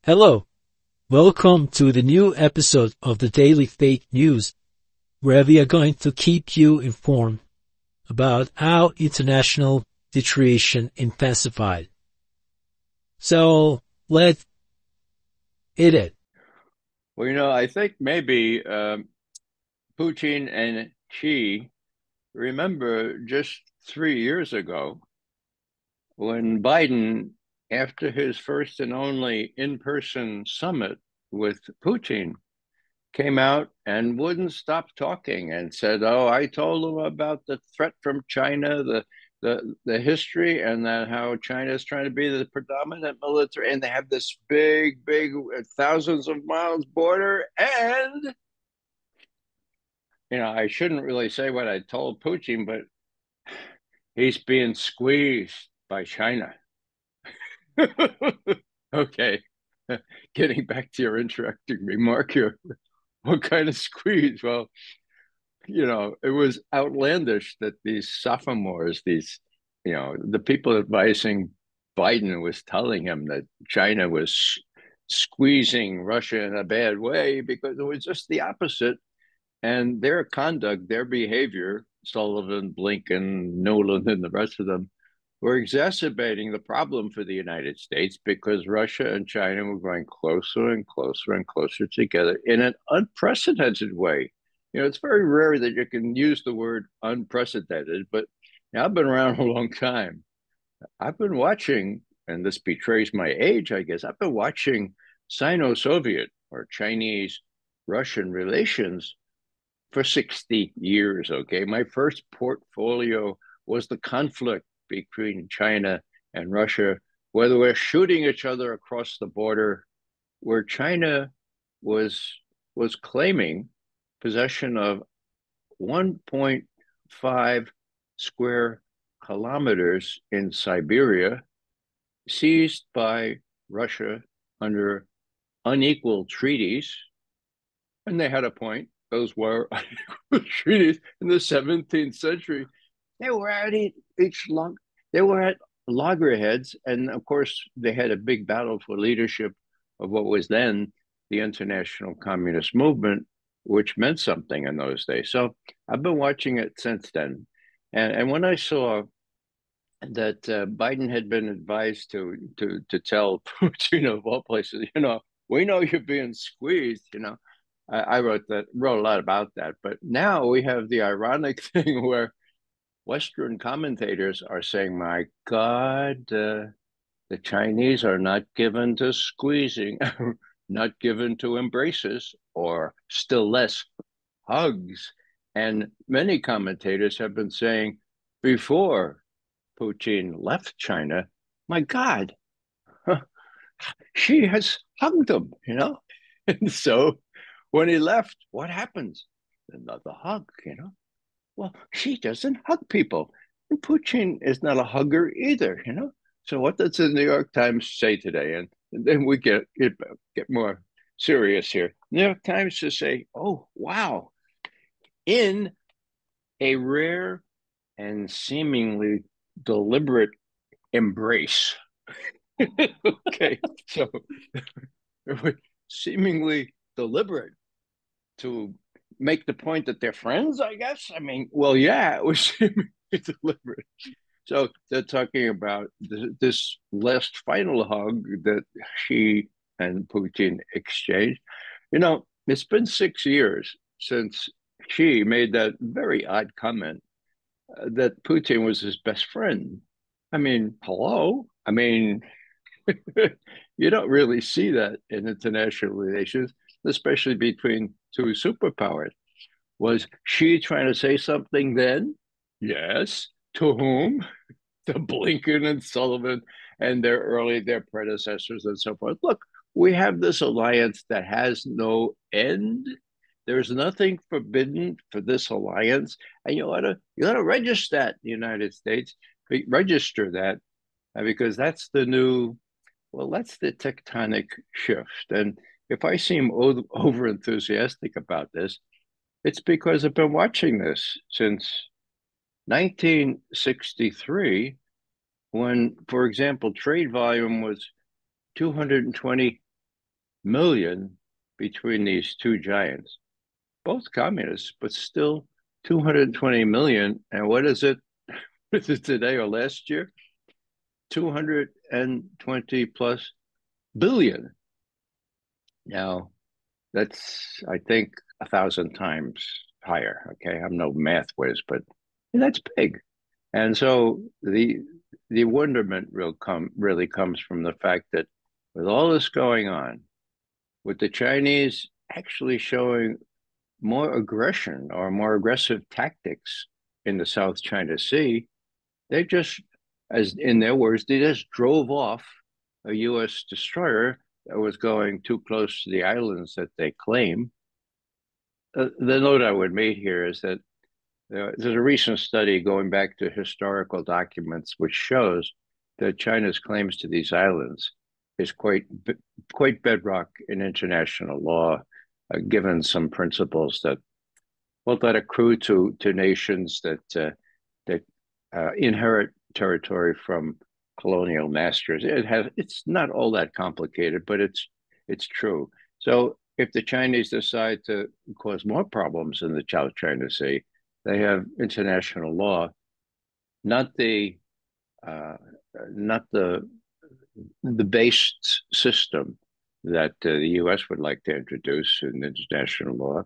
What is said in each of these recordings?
Hello, welcome to the new episode of the Daily Fake News, where we are going to keep you informed about how international situation intensified. So, let's hit it. Well, I think maybe Putin and Xi remember just 3 years ago when Biden, after his first and only in-person summit with Putin, came out and wouldn't stop talking and said, "Oh, I told him about the threat from China, the history, and that how China is trying to be the predominant military, and they have this big, thousands of miles border, and I shouldn't really say what I told Putin, but he's being squeezed by China." Okay, getting back to your introductory remark here, what kind of squeeze? Well, it was outlandish that these sophomores, the people advising Biden was telling him that China was squeezing Russia in a bad way because it was just the opposite. And their conduct, their behavior, Sullivan, Blinken, Nolan, and the rest of them, were exacerbating the problem for the United States because Russia and China were going closer and closer and closer together in an unprecedented way. It's very rare that you can use the word unprecedented, but I've been around a long time. I've been watching, and this betrays my age, I guess, I've been watching Sino-Soviet or Chinese-Russian relations for 60 years, okay? My first portfolio was the conflict between China and Russia, where they were shooting each other across the border, where China was claiming possession of 1.5 square kilometers in Siberia, seized by Russia under unequal treaties. And they had a point. Those were treaties in the 17th century. They were at loggerheads, and of course they had a big battle for leadership of what was then the international communist movement, which meant something in those days. So I've been watching it since then, and when I saw that Biden had been advised to tell Putin, of all places, we know you're being squeezed, I wrote a lot about that. But now we have the ironic thing where Western commentators are saying, my God, the Chinese are not given to squeezing, not given to embraces, or still less hugs. And many commentators have been saying, before Putin left China, my God, she has hugged him, And so when he left, what happens? Another hug, Well, she doesn't hug people. And Putin is not a hugger either, So what does the New York Times say today? And then we get more serious here. New York Times just say, oh, wow, in a rare and seemingly deliberate embrace. Okay, so seemingly deliberate to make the point that they're friends, I guess. I mean, well, yeah, it was deliberate. So they're talking about this last final hug that Xi and Putin exchanged. It's been 6 years since Xi made that very odd comment that Putin was his best friend. I mean, hello? I mean, you don't really see that in international relations, especially between two superpowers. Was Xi trying to say something then? Yes. To whom? To Blinken and Sullivan and their predecessors and so forth. Look, we have this alliance that has no end. There's nothing forbidden for this alliance, and you ought to register that in the United States, register that, because that's the new. Well, that's the tectonic shift. And if I seem over enthusiastic about this, it's because I've been watching this since 1963, when, for example, trade volume was $220 million between these two giants, both communists, but still 220 million. And what is it? Is it today or last year? 220 plus billion. Now, that's, I think, 1,000 times higher. Okay, I'm no math whiz, but that's big. And so the wonderment really comes from the fact that with all this going on, with the Chinese actually showing more aggression or more aggressive tactics in the South China Sea, they just, as in their words, they just drove off a U.S. destroyer that was going too close to the islands that they claim. The note I would make here is that there's a recent study going back to historical documents which shows that China's claims to these islands is quite bedrock in international law, given some principles that accrue to nations that inherit territory from colonial masters. It's not all that complicated, but it's true. So if the Chinese decide to cause more problems in the South China Sea, they have international law, not the based system that the U.S. would like to introduce in international law,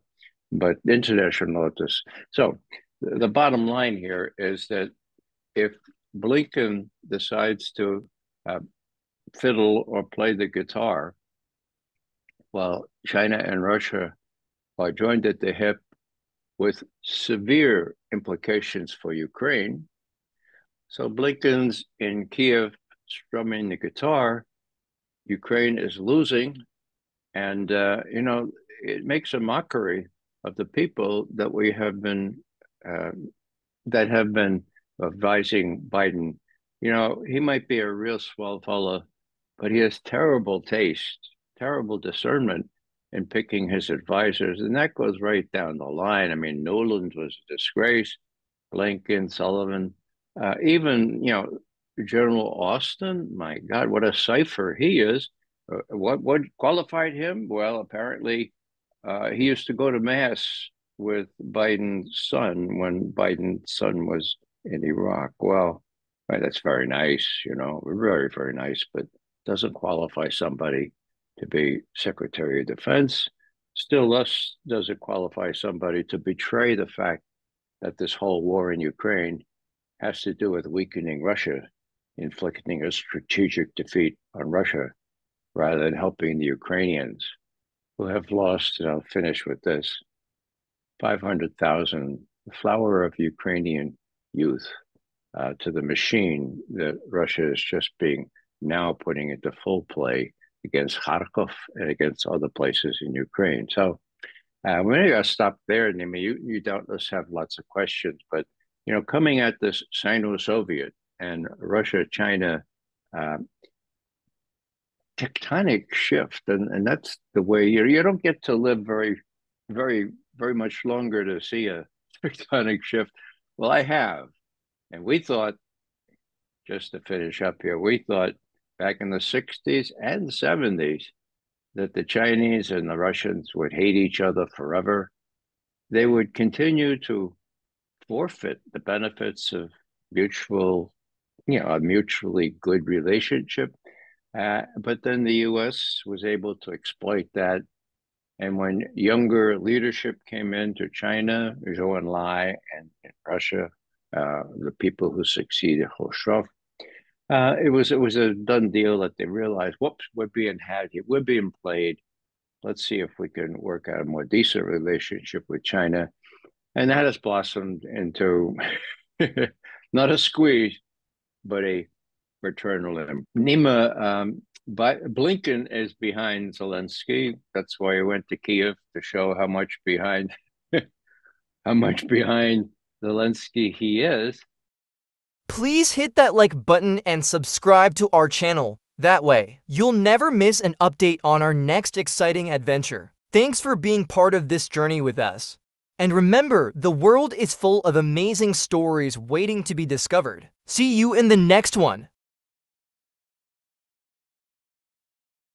but international law. So the bottom line here is that if Blinken decides to fiddle or play the guitar, while China and Russia are joined at the hip with severe implications for Ukraine. So Blinken's in Kiev strumming the guitar, Ukraine is losing, and it makes a mockery of the people that we have been advising Biden. He might be a real swell fella, but he has terrible taste, terrible discernment in picking his advisors, and that goes right down the line. I mean, Nuland was a disgrace, Blinken, Sullivan, even General Austin. My God, what a cipher he is! What qualified him? Well, apparently, he used to go to mass with Biden's son when Biden's son was in Iraq. Well, right, that's very nice, very, very nice, but doesn't qualify somebody to be Secretary of Defense. Still less does it qualify somebody to betray the fact that this whole war in Ukraine has to do with weakening Russia, inflicting a strategic defeat on Russia, rather than helping the Ukrainians who have lost, and I'll finish with this, 500,000, the flower of Ukrainian youth, to the machine that Russia is just now putting into full play against Kharkov and against other places in Ukraine. So we're going to stop there. And I mean, you doubtless have lots of questions, but coming at this Sino-Soviet and Russia-China tectonic shift, and that's the way you don't get to live very, very, very much longer to see a tectonic shift. Well, I have, and we thought, just to finish up here, we thought back in the 60s and 70s that the Chinese and the Russians would hate each other forever. They would continue to forfeit the benefits of a mutually good relationship. But then the U.S. was able to exploit that. And when younger leadership came into China, Zhou Enlai, and in Russia, the people who succeeded Khrushchev, it was a done deal that they realized, whoops, we're being had here, we're being played. Let's see if we can work out a more decent relationship with China. And that has blossomed into not a squeeze, but a fraternal. Nima, Blinken is behind Zelensky. That's why he went to Kiev, to show how much behind Zelensky he is. Please hit that like button and subscribe to our channel. That way, you'll never miss an update on our next exciting adventure. Thanks for being part of this journey with us. And remember, the world is full of amazing stories waiting to be discovered. See you in the next one.